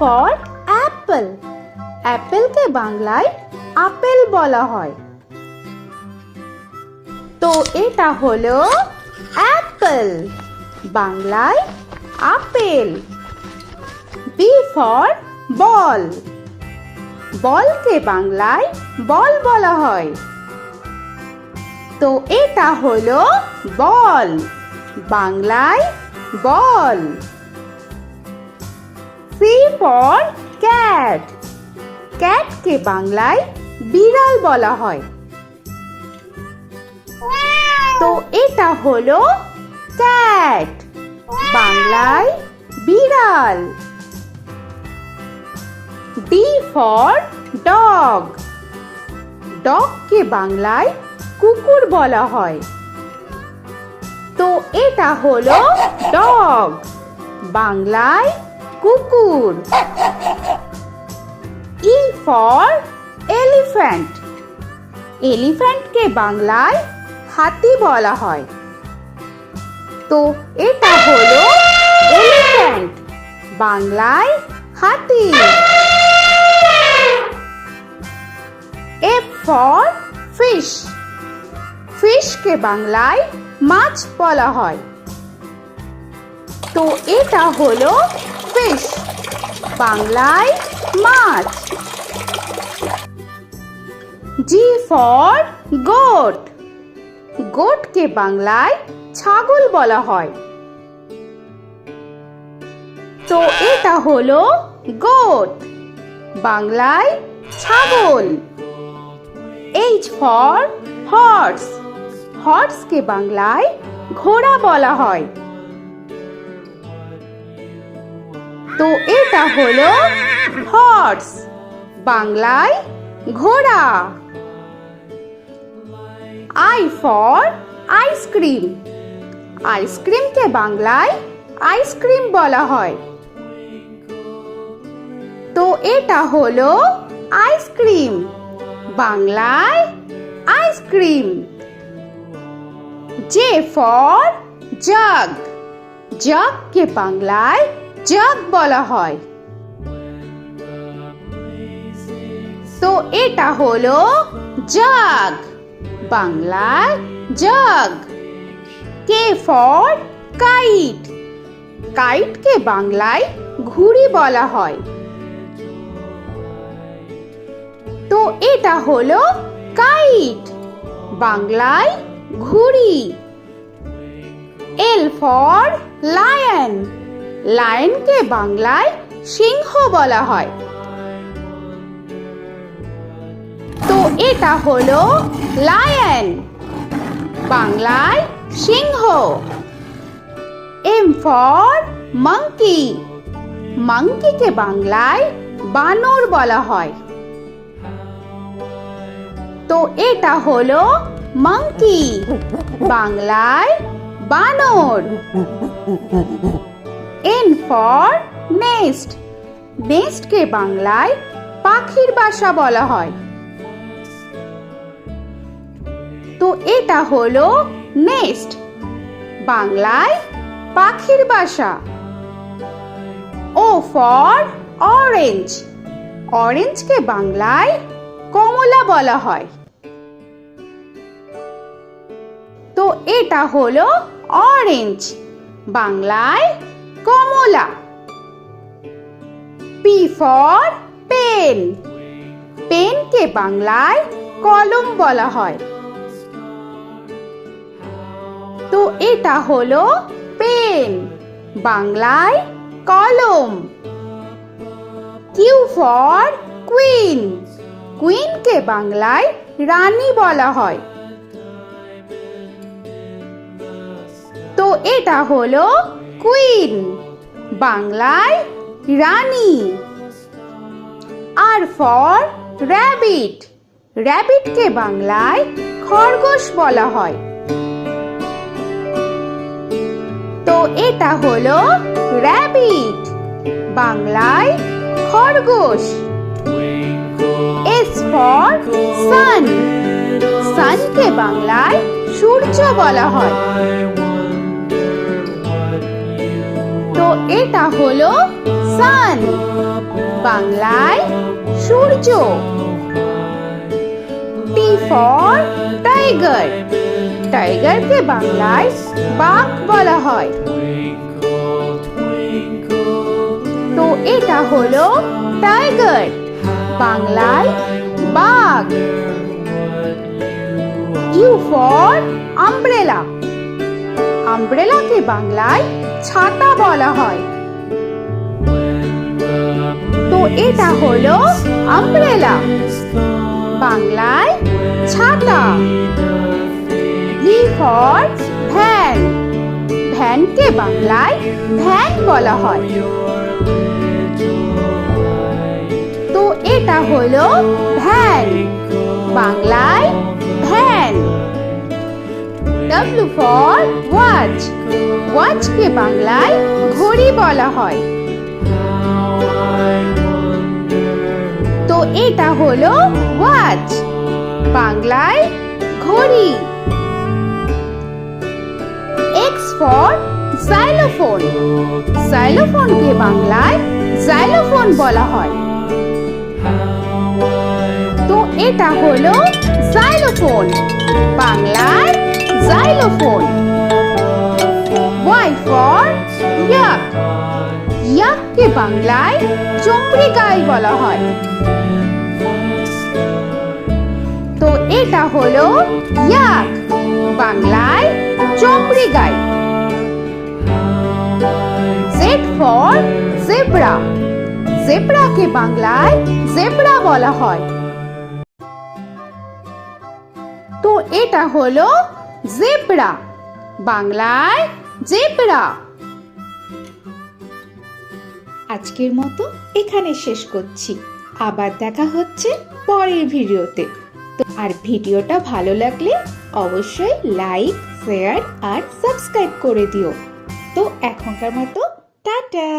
For Apple. অ্যাপেলকে বাংলায় apple বলা হয়। তো এটা হলো অ্যাপল, বাংলায় আপেল। B for ball. বলকে বাংলায় বল বলা হয়। তো এটা হলো বল, বাংলায় বল। C for cat. ক্যাটকে বাংলায় বিড়াল বলা হয়। তো এটা হলো ক্যাট, বাংলায় বিড়াল। D for dog. ডগকে বাংলায় কুকুর বলা হয়। তো এটা হলো ডগ, বাংলায় কুকুর। E for elephant. এলিফ্যান্টকে বাংলায় হাতি বলা হয়। তো এটা হলো এলিফ্যান্ট, বাংলায় হাতি। F for fish. ফিশকে বাংলায় মাছ বলা হয়। তো এটা হলো ফিশ, বাংলায় মাছ। G for goat. গোটকে বাংলায় ছাগল বলা হয়। তো এটা হলো গোট, বাংলায় ছাগল। H for horse. হর্সকে বাংলায় ঘোড়া বলা হয়। তো এটা হলো হর্স, বাংলায় ঘোড়া। I for ice cream. আইসক্রিমকে বাংলায় আইসক্রিম বলা হয়। তো এটা হলো আইসক্রিম, বাংলায় আইসক্রিম। J for jug. জাগকে বাংলায় জাগ বলা হয়। তো এটা হলো জাগ, বাংলায় জাগ। K for kite. কাইটকে বাংলায় ঘুড়ি বলা হয়। তো এটা হলো কাইট, বাংলায় ঘুড়ি। L for lion. লায়নকে বাংলায় সিংহ বলা হয়। তো এটা হলো লায়ন, বাংলায় সিংহ। M for monkey. মাঙ্কিকে বাংলায় বানর বলা হয়। তো এটা হলো মাঙ্কি, বাংলায় বানর। N for nest. নেস্টকে বাংলায় পাখির বাসা বলা হয়। তো এটা হলো নেস্ট, বাংলায় পাখির বাসা। O for orange. অরেঞ্জকে বাংলায় কমলা বলা হয়। তো এটা হলো অরেঞ্জ, বাংলায় কমলা। P for pen. পেনকে বাংলায় কলম বলা হয়। তো এটা হলো পেন, বাংলায় কলম। Q for queen. কুইনকে বাংলায় রানী বলা হয়। তো এটা হলো কুইন, বাংলায় রানী। আর ফর র‍্যাবিট। র‍্যাবিটকে বাংলায় খরগোশ বলা হয়। তো এটা হলো র‍্যাবিট, বাংলায় খরগোশ। S for sun. সানকে বাংলায় সূর্য বলা হয়। তো এটা হলো সান, বাংলায় সূর্য। টি ফর টাইগার, টাইগারকে বাংলায় বাঘ বলা হয়। তো এটা হলো টাইগার, বাংলায় বাঘ। ইউ ফর আমব্রেলা, আমব্রেলাকে বাংলায় ছাতা বলা হয়। তো এটা হলো আমব্রেলা, বাংলায় ছাতা। ভি ফর ভ্যান, ভ্যানকে বাংলায় ভ্যান বলা হয়। তো এটা হলো ভ্যান, বাংলায় ভ্যান। ডব্লিউ ফর ওয়াচ, ওয়াচকে বাংলায় ঘড়ি বলা হয়। তো এটা হলো ওয়াচ, বাংলায় ঘড়ি। এক্স ফর জাইলোফোন, জাইলোফোনকে বাংলায় জাইলোফোন বলা হয়। তো এটা হলো জাইলোফোন, বাংলায় জাইলোফোন। ওয়াই ফর ইয়াক, ইয়াককে বাংলায় চমড়ি গাই বলা হয়। তো এটা হলো ইয়াক, বাংলায় চমড়ি গাই। জেড ফর জেব্রা, জেব্রাকে বাংলায় জেব্রা বলা হয়। তো এটা হলো জেব্রা, বাংলায় জেব্রা। আজকের মতো এখানে শেষ করছি, আবার দেখা হচ্ছে পরের ভিডিওতে। তো আর ভিডিওটা ভালো লাগলে অবশ্যই লাইক, শেয়ার আর সাবস্ক্রাইব করে দিও। তো এখনকার মতো টাটা।